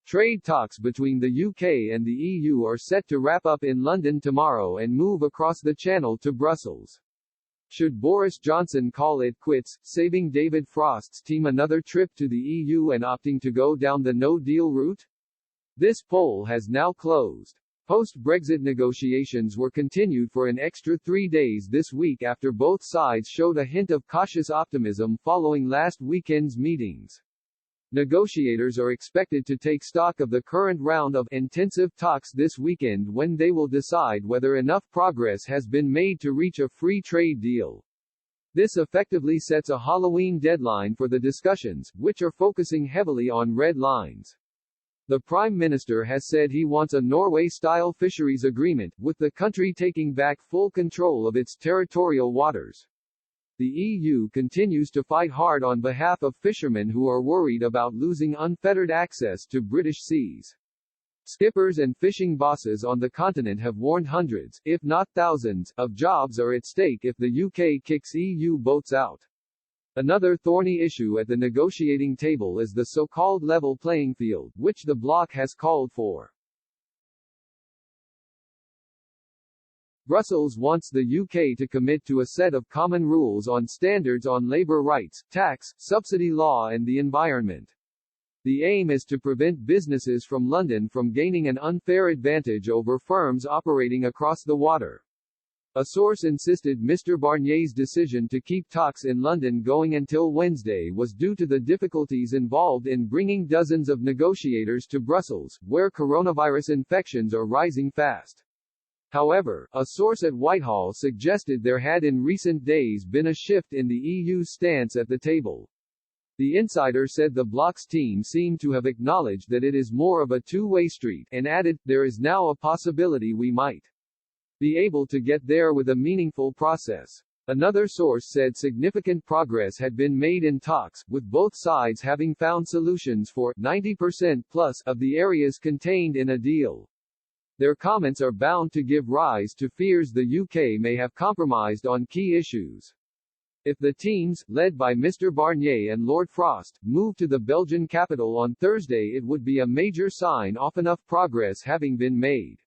Trade talks between the UK and the EU are set to wrap up in London tomorrow and move across the Channel to Brussels. Should Boris Johnson call it quits, saving David Frost's team another trip to the EU and opting to go down the no-deal route? This poll has now closed. Post-Brexit negotiations were continued for an extra 3 days this week after both sides showed a hint of cautious optimism following last weekend's meetings. Negotiators are expected to take stock of the current round of intensive talks this weekend when they will decide whether enough progress has been made to reach a free trade deal. This effectively sets a Halloween deadline for the discussions, which are focusing heavily on red lines. The Prime Minister has said he wants a Norway-style fisheries agreement, with the country taking back full control of its territorial waters. The EU continues to fight hard on behalf of fishermen who are worried about losing unfettered access to British seas. Skippers and fishing bosses on the continent have warned hundreds, if not thousands, of jobs are at stake if the UK kicks EU boats out. Another thorny issue at the negotiating table is the so-called level playing field, which the bloc has called for. Brussels wants the UK to commit to a set of common rules on standards on labour rights, tax, subsidy law and the environment. The aim is to prevent businesses from London from gaining an unfair advantage over firms operating across the water. A source insisted Mr. Barnier's decision to keep talks in London going until Wednesday was due to the difficulties involved in bringing dozens of negotiators to Brussels, where coronavirus infections are rising fast. However, a source at Whitehall suggested there had in recent days been a shift in the EU's stance at the table. The insider said the bloc's team seemed to have acknowledged that it is more of a two-way street, and added, "There is now a possibility we might be able to get there with a meaningful process." Another source said significant progress had been made in talks, with both sides having found solutions for 90% plus of the areas contained in a deal. Their comments are bound to give rise to fears the UK may have compromised on key issues. If the teams, led by Mr. Barnier and Lord Frost, move to the Belgian capital on Thursday, it would be a major sign of enough progress having been made.